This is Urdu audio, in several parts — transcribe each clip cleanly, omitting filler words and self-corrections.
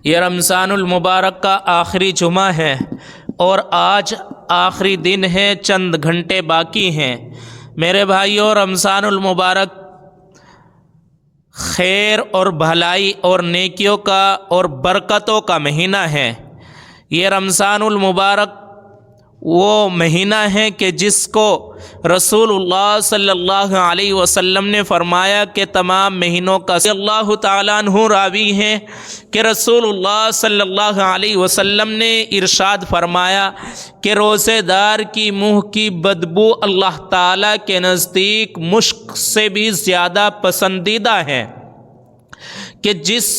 یہ رمضان المبارک کا آخری جمعہ ہے اور آج آخری دن ہے، چند گھنٹے باقی ہیں۔ میرے بھائیوں، رمضان المبارک خیر اور بھلائی اور نیکیوں کا اور برکتوں کا مہینہ ہے۔ یہ رمضان المبارک وہ مہینہ ہے کہ جس کو رسول اللہ صلی اللہ علیہ وسلم نے فرمایا کہ تمام مہینوں کا اللہ تعالیٰ عنہ راوی ہیں کہ رسول اللہ صلی اللہ علیہ وسلم نے ارشاد فرمایا کہ روزے دار کی منہ کی بدبو اللہ تعالیٰ کے نزدیک مشک سے بھی زیادہ پسندیدہ ہے، کہ جس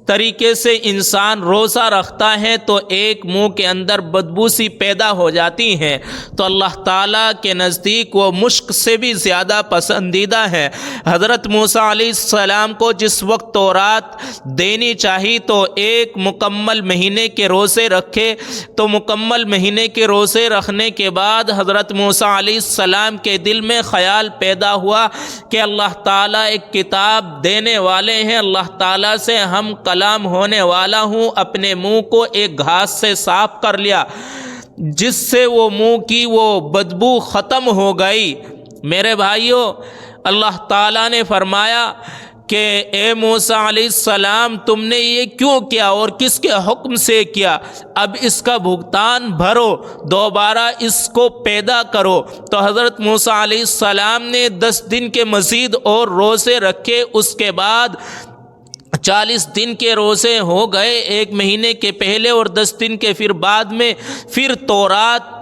طریقے سے انسان روزہ رکھتا ہے تو ایک منہ کے اندر بدبو سی پیدا ہو جاتی ہے، تو اللہ تعالیٰ کے نزدیک وہ مشک سے بھی زیادہ پسندیدہ ہے۔ حضرت موسیٰ علیہ السلام کو جس وقت تورات دینی چاہی تو ایک مکمل مہینے کے روزے رکھے، تو مکمل مہینے کے روزے رکھنے کے بعد حضرت موسیٰ علیہ السلام کے دل میں خیال پیدا ہوا کہ اللہ تعالیٰ ایک کتاب دینے والے ہیں، اللہ تعالیٰ سے ہم کلام ہونے والا ہوں۔ اپنے منہ کو ایک گھاس سے صاف کر لیا، جس سے وہ منہ کی وہ بدبو ختم ہو گئی۔ میرے بھائیوں، اللہ تعالیٰ نے فرمایا کہ اے موسیٰ علیہ السلام، تم نے یہ کیوں کیا اور کس کے حکم سے کیا؟ اب اس کا بھگتان بھرو، دوبارہ اس کو پیدا کرو۔ تو حضرت موسیٰ علیہ السلام نے 10 دن کے مزید اور روزے رکھے، اس کے بعد 40 دن کے روزے ہو گئے، ایک مہینے کے پہلے اور 10 دن کے پھر بعد میں پھر تورات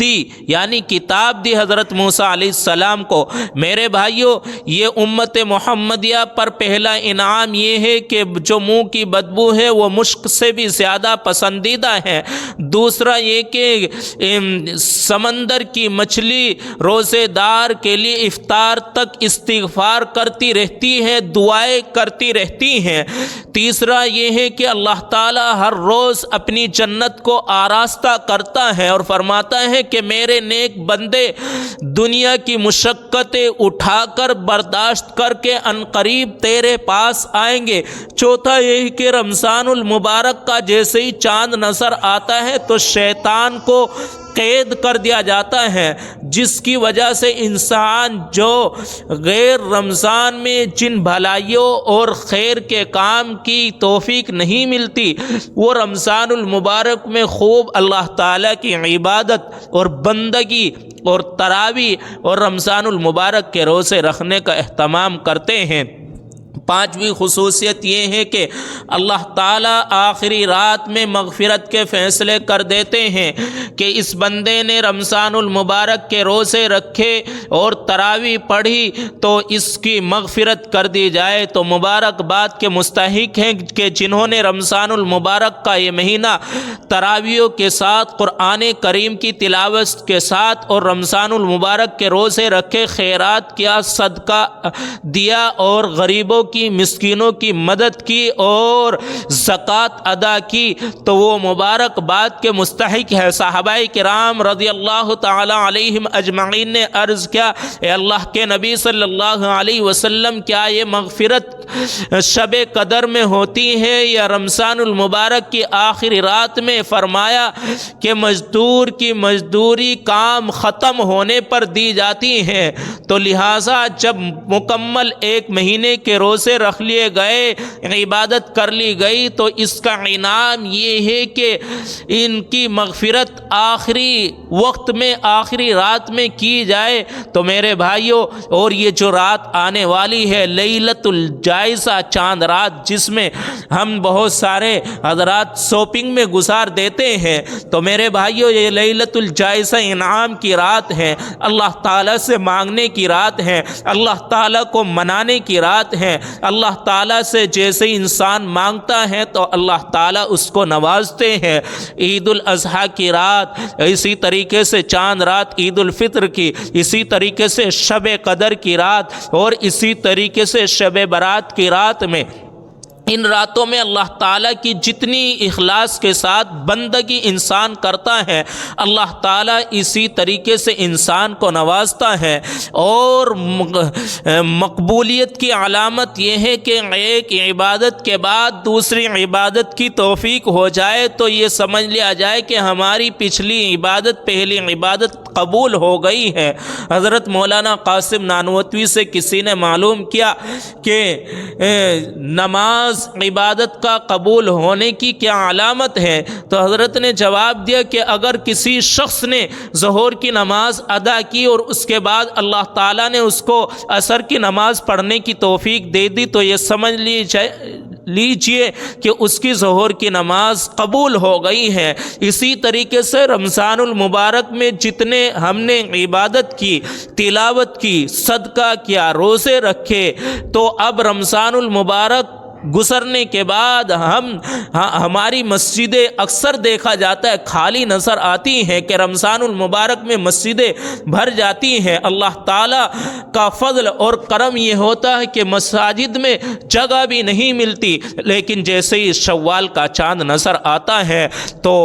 دی، یعنی کتاب دی حضرت موسیٰ علیہ السلام کو۔ میرے بھائیوں، یہ امت محمدیہ پر پہلا انعام یہ ہے کہ جو منہ کی بدبو ہے وہ مشک سے بھی زیادہ پسندیدہ ہے۔ دوسرا یہ کہ سمندر کی مچھلی روزے دار کے لیے افطار تک استغفار کرتی رہتی ہے، دعائیں کرتی رہتی ہیں۔ تیسرا یہ ہے کہ اللہ تعالیٰ ہر روز اپنی جنت کو آراستہ کرتا ہے اور فرماتا ہے کہ میرے نیک بندے دنیا کی مشقتیں اٹھا کر برداشت کر کے عنقریب تیرے پاس آئیں گے۔ چوتھا یہ کہ رمضان المبارک کا جیسے ہی چاند نظر آتا ہے تو شیطان کو قید کر دیا جاتا ہے، جس کی وجہ سے انسان جو غیر رمضان میں جن بھلائیوں اور خیر کے کام کی توفیق نہیں ملتی، وہ رمضان المبارک میں خوب اللہ تعالیٰ کی عبادت اور بندگی اور تراویح اور رمضان المبارک کے روزے رکھنے کا اہتمام کرتے ہیں۔ پانچویں خصوصیت یہ ہے کہ اللہ تعالیٰ آخری رات میں مغفرت کے فیصلے کر دیتے ہیں کہ اس بندے نے رمضان المبارک کے روزے رکھے اور تراویح پڑھی تو اس کی مغفرت کر دی جائے۔ تو مبارکباد کے مستحق ہیں کہ جنہوں نے رمضان المبارک کا یہ مہینہ تراویحوں کے ساتھ، قرآن کریم کی تلاوت کے ساتھ اور رمضان المبارک کے روزے رکھے، خیرات کیا، صدقہ دیا اور غریبوں کی، مسکینوں کی مدد کی اور زکوٰۃ ادا کی، تو وہ مبارک باد کے مستحق ہے۔ صحابہ کرام رضی اللہ تعالی علیہم اجمعین نے عرض کیا، اے اللہ کے نبی صلی اللہ علیہ وسلم، کیا یہ مغفرت شب قدر میں ہوتی ہے یا رمضان المبارک کی آخری رات میں؟ فرمایا کہ مزدور کی مزدوری کام ختم ہونے پر دی جاتی ہے، تو لہٰذا جب مکمل ایک مہینے کے روزے رکھ لیے گئے، عبادت کر لی گئی، تو اس کا انعام یہ ہے کہ ان کی مغفرت آخری وقت میں، آخری رات میں کی جائے۔ تو میرے بھائیوں، اور یہ جو رات آنے والی ہے لیلۃ الجائزہ، چاند رات، جس میں ہم بہت سارے حضرات شاپنگ میں گزار دیتے ہیں، تو میرے بھائیوں یہ لیلۃ الجائزہ انعام کی رات ہے، اللہ تعالیٰ سے مانگنے کی رات ہے، اللہ تعالیٰ کو منانے کی رات ہے۔ اللہ تعالیٰ سے جیسے انسان مانگتا ہے تو اللہ تعالیٰ اس کو نوازتے ہیں۔ عید الاضحیٰ کی رات، اسی طریقے سے چاند رات عید الفطر کی، اسی طریقے سے شب قدر کی رات اور اسی طریقے سے شب برات کی رات میں ان راتوں میں اللہ تعالیٰ کی جتنی اخلاص کے ساتھ بندگی انسان کرتا ہے، اللہ تعالیٰ اسی طریقے سے انسان کو نوازتا ہے۔ اور مقبولیت کی علامت یہ ہے کہ ایک عبادت کے بعد دوسری عبادت کی توفیق ہو جائے تو یہ سمجھ لیا جائے کہ ہماری پچھلی عبادت پہلی عبادت قبول ہو گئی ہے۔ حضرت مولانا قاسم نانوتوی سے کسی نے معلوم کیا کہ نماز عبادت کا قبول ہونے کی کیا علامت ہے، تو حضرت نے جواب دیا کہ اگر کسی شخص نے ظہر کی نماز ادا کی اور اس کے بعد اللہ تعالیٰ نے اس کو عصر کی نماز پڑھنے کی توفیق دے دی تو یہ سمجھ لیجئے کہ اس کی ظہر کی نماز قبول ہو گئی ہے۔ اسی طریقے سے رمضان المبارک میں جتنے ہم نے عبادت کی، تلاوت کی، صدقہ کیا، روزے رکھے، تو اب رمضان المبارک گزرنے کے بعد ہماری مسجدیں اکثر دیکھا جاتا ہے خالی نظر آتی ہیں کہ رمضان المبارک میں مسجدیں بھر جاتی ہیں۔ اللہ تعالیٰ کا فضل اور کرم یہ ہوتا ہے کہ مساجد میں جگہ بھی نہیں ملتی، لیکن جیسے ہی شوال کا چاند نظر آتا ہے تو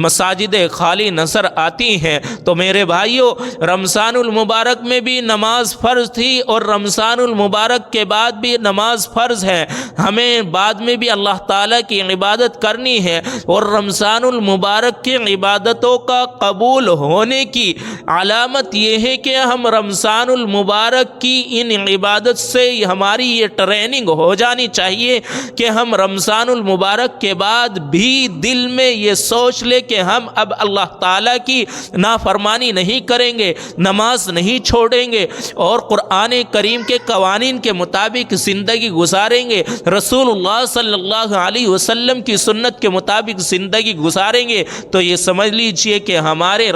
مساجدیں خالی نظر آتی ہیں۔ تو میرے بھائیوں، رمضان المبارک میں بھی نماز فرض تھی اور رمضان المبارک کے بعد بھی نماز فرض ہے۔ ہمیں بعد میں بھی اللہ تعالیٰ کی عبادت کرنی ہے، اور رمضان المبارک کی عبادتوں کا قبول ہونے کی علامت یہ ہے کہ ہم رمضان المبارک کی ان عبادت سے ہماری یہ ٹریننگ ہو جانی چاہیے کہ ہم رمضان المبارک کے بعد بھی دل میں یہ سوچ لے کہ ہم اب اللہ تعالیٰ کی نافرمانی نہیں کریں گے، نماز نہیں چھوڑیں گے، اور قرآن کریم کے قوانین کے مطابق زندگی گزاریں گے، رسول اللہ صلی اللہ علیہ وسلم کی سنت کے مطابق زندگی گزاریں گے۔ تو یہ سمجھ لیجئے کہ ہمارے